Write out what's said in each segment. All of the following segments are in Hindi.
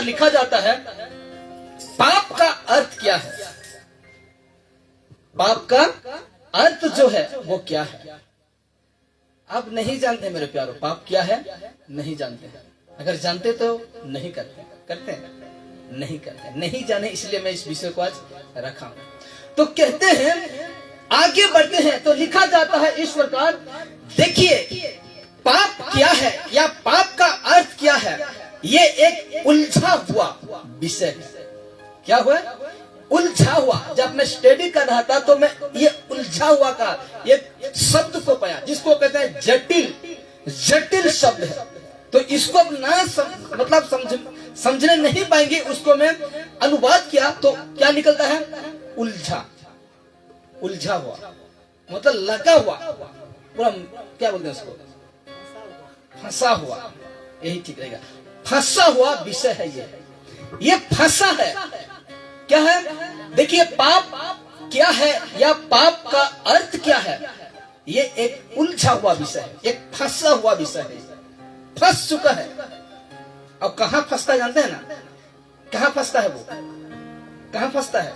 लिखा जाता है पाप का अर्थ क्या है, पाप का अर्थ जो है वो क्या है। आप नहीं जानते मेरे प्यारो, पाप क्या है नहीं जानते। अगर जानते तो नहीं करते, करते हैं नहीं करते, नहीं जाने इसलिए मैं इस विषय को आज रखा हूं। तो कहते हैं आगे बढ़ते हैं तो लिखा जाता है इस प्रकार, देखिए पाप क्या है या पाप का अर्थ क्या है, ये एक उलझा हुआ विषय है। क्या हुआ, उलझा हुआ। जब मैं स्टडी कर रहा था तो मैं ये उलझा हुआ का एक शब्द को पाया जिसको कहते हैं जटिल, जटिल शब्द है। तो इसको ना समझने नहीं पाएंगे, उसको मैं अनुवाद किया तो क्या निकलता है, उलझा, उलझा हुआ मतलब लगा हुआ, पूरा क्या बोलते हैं उसको, फंसा हुआ, यही ठीक रहेगा। फंसा हुआ विषय है ये फंसा है। क्या है, देखिए पाप क्या है या पाप का अर्थ क्या है, ये एक उलझा हुआ विषय है, एक फंसा हुआ विषय है, फंस चुका है। अब कहां फंसता जानते हैं ना, कहां फंसता है वो, कहां फंसता है,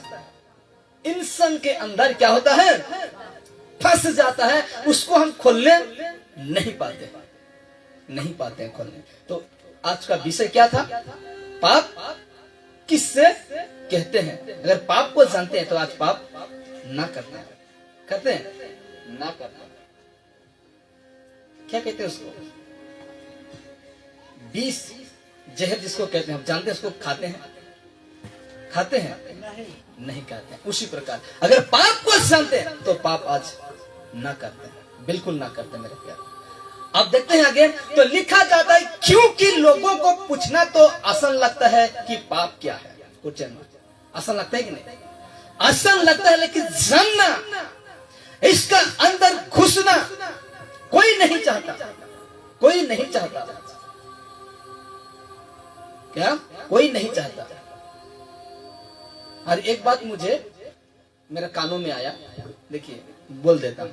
इंसान के अंदर क्या होता है, फंस जाता है, उसको हम खोलने नहीं पाते, नहीं पाते हैं खोलने। तो आज का विषय क्या था, पाप किससे कहते हैं। अगर पाप को जानते हैं तो आज पाप ना करते हैं, करते हैं ना करते, क्या कहते हैं उसको, विष जहर जिसको कहते हैं, हम जानते हैं उसको खाते हैं, खाते हैं नहीं खाते हैं। उसी प्रकार अगर पाप को जानते हैं तो पाप आज ना करते हैं, बिल्कुल ना करते मेरे प्यारे। अब देखते हैं आगे तो लिखा जाता है क्योंकि लोगों को पूछना तो आसान लगता है कि पाप क्या है, क्वेश्चन आसान लगता है कि नहीं, आसान लगता है, लेकिन जानना, इसका अंदर घुसना कोई नहीं चाहता, कोई नहीं चाहता, क्या कोई नहीं चाहता। और एक बात मुझे मेरे कानों में आया, देखिए बोल देता हूं,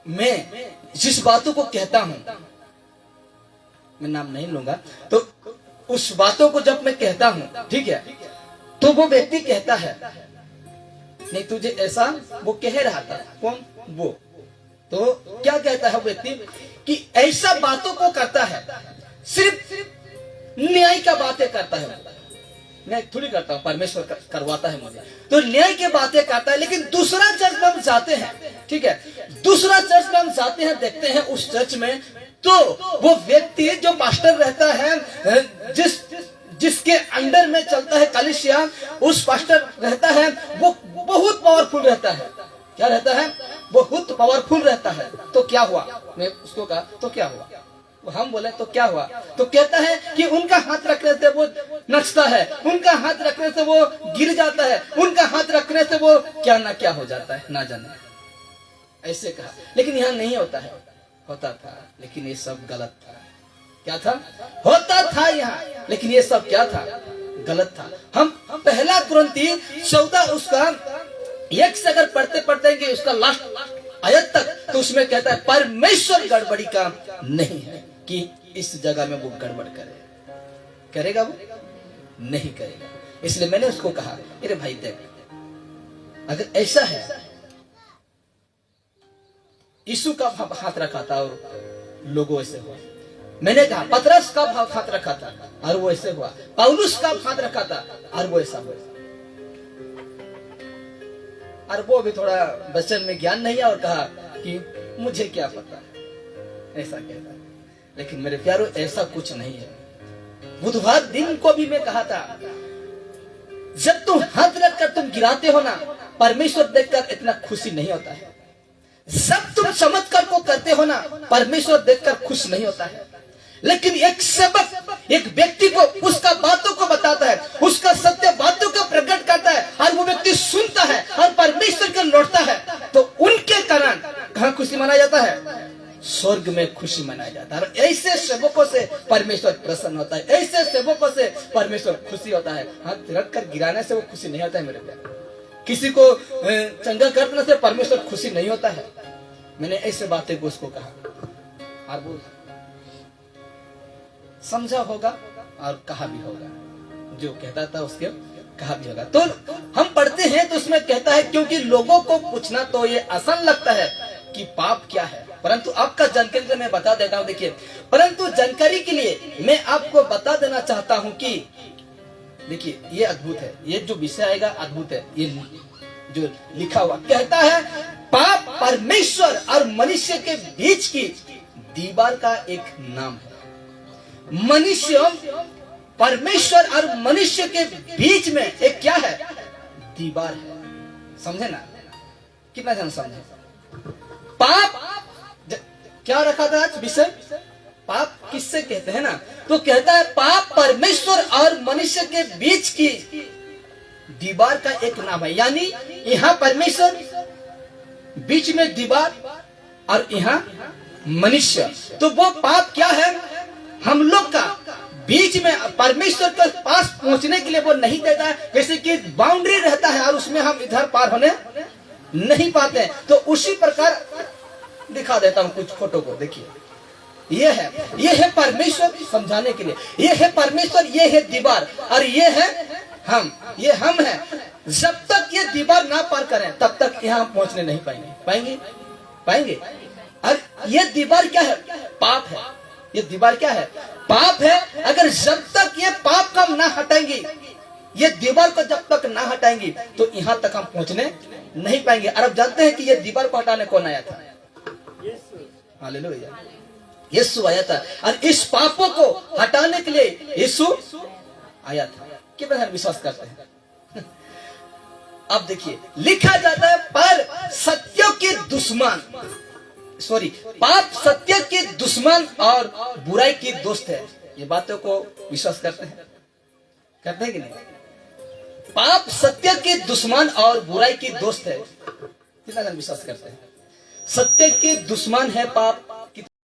मैं जिस बातों को कहता हूं, मैं नाम नहीं लूंगा, तो उस बातों को जब मैं कहता हूं, ठीक है, तो वो व्यक्ति कहता है नहीं तुझे ऐसा, वो कह रहा था, कौन वो, तो क्या कहता है व्यक्ति कि ऐसा बातों को करता है, सिर्फ न्याय का बातें करता है, मैं थोड़ी करता हूं, परमेश्वर करवाता है मुझे, तो न्याय की बातें करता है। लेकिन दूसरा चर्च में हम जाते हैं, ठीक है, दूसरा चर्च में हम जाते हैं, देखते हैं उस चर्च में तो वो व्यक्ति जो पास्टर रहता है, जिसके अंडर में चलता है कलीसिया, उस पास्टर रहता है, वो बहुत पावरफुल रहता है। क्या रहता है, बहुत पावरफुल रहता है। तो क्या हुआ, मैं उसको कहा तो क्या हुआ, हम बोले तो क्या हुआ, तो कहता है कि उनका हाथ रखने से वो नचता है, उनका हाथ रखने से वो गिर जाता है, उनका हाथ रखने से वो क्या ना क्या हो जाता है, ना जाने, ऐसे कहा। लेकिन यहाँ नहीं होता है, होता था, लेकिन ये सब गलत था। क्या था, होता था यहाँ, लेकिन ये सब क्या था, गलत था। हम पहला कुरिन्थी 14 उसका 1 से अगर पढ़ते पढ़ते उसका लास्ट आयत तक, तो उसमें कहता है परमेश्वर गड़बड़ी का नहीं है कि इस जगह में वो गड़बड़ करे, करेगा वो नहीं करेगा। इसलिए मैंने उसको कहा अरे भाई देख, अगर ऐसा है, यीशु का हाथ रखा था और लोगों ऐसे हुआ, मैंने कहा पतरस का हाथ रखा था और वो ऐसे हुआ, पौलुस का हाथ रखा था और वो ऐसा हुआ, और वो भी थोड़ा वचन में ज्ञान नहीं है और कहा कि मुझे क्या पता, ऐसा कहता है। लेकिन मेरे प्यारों ऐसा कुछ नहीं है। बुधवार दिन को भी मैं कहा था, जब तुम हाथ रखकर तुम गिराते हो ना, परमेश्वर देखकर इतना खुशी नहीं होता है। जब तुम चमत्कार को करते हो ना, परमेश्वर देखकर खुश नहीं होता है। लेकिन एक सेवक एक व्यक्ति को उसका बातों को बताता है, उसका सत्य बातों को प्रकट करता है और वो व्यक्ति सुनता है और परमेश्वर को लौटता है, तो उनके कारण कहाँ खुशी मनाया जाता है, स्वर्ग में खुशी मनाया जाता है। ऐसे सेवकों से परमेश्वर प्रसन्न होता है, ऐसे सेवकों से परमेश्वर खुशी होता है। हाथ रखकर गिराने से वो खुशी नहीं होता है मेरे प्यारे, किसी को चंगा करने से परमेश्वर खुशी नहीं होता है। मैंने ऐसे बातें को उसको कहा और वो समझा होगा और कहा भी होगा, जो कहता था उसके कहा भी होगा। तो हम पढ़ते हैं तो उसमें कहता है क्योंकि लोगों को पूछना तो ये आसान लगता है कि पाप क्या है, परंतु आपका जानकारी के लिए मैं बता देता हूं। देखिए, परंतु जानकारी के लिए मैं आपको बता देना चाहता हूं कि देखिए ये अद्भुत है, ये जो विषय आएगा अद्भुत है। ये जो लिखा हुआ कहता है पाप परमेश्वर और मनुष्य के बीच की दीवार का एक नाम है। मनुष्य परमेश्वर और मनुष्य के बीच में एक क्या है, दीवार है। समझे ना, कितना जन समझे? पाप क्या रखा था आज विषय, पाप किससे कहते हैं ना, तो कहता है पाप परमेश्वर और मनुष्य के बीच की दीवार का एक नाम है। यानी यहाँ परमेश्वर, बीच में दीवार, और यहाँ मनुष्य। तो वो पाप क्या है, हम लोग का बीच में परमेश्वर के पास पहुंचने के लिए वो नहीं देता है। जैसे कि बाउंड्री रहता है और उसमें हम इधर पार होने नहीं पाते हैं। तो उसी प्रकार दिखा देता हूं कुछ फोटो को। देखिए ये है परमेश्वर, समझाने के लिए ये है परमेश्वर, ये है दीवार, और ये है हम, ये हम है। जब तक ये दीवार ना पार करें तब तक यहाँ पहुंचने नहीं पाएंगे। और ये दीवार क्या है, पाप है। ये दीवार क्या है, पाप है। अगर जब तक ये पाप का ना हटाएंगे, ये दीवार को जब तक ना हटाएंगे तो यहाँ तक हम पहुंचने नहीं पाएंगे। और अब जानते हैं कि ये दीवार को हटाने कौन आया था, हालेलुया, यीशु आया था। और इस पापों को हटाने के लिए यीशु आया था। कितना विश्वास करते हैं? अब देखिए लिखा जाता है पर सत्य के दुश्मन, पाप सत्य के दुश्मन और बुराई की दोस्त है। ये बातों को विश्वास करते हैं कि नहीं? पाप सत्य के दुश्मन और बुराई की दोस्त है। कितना विश्वास करते हैं? सत्य के दुश्मन है पाप,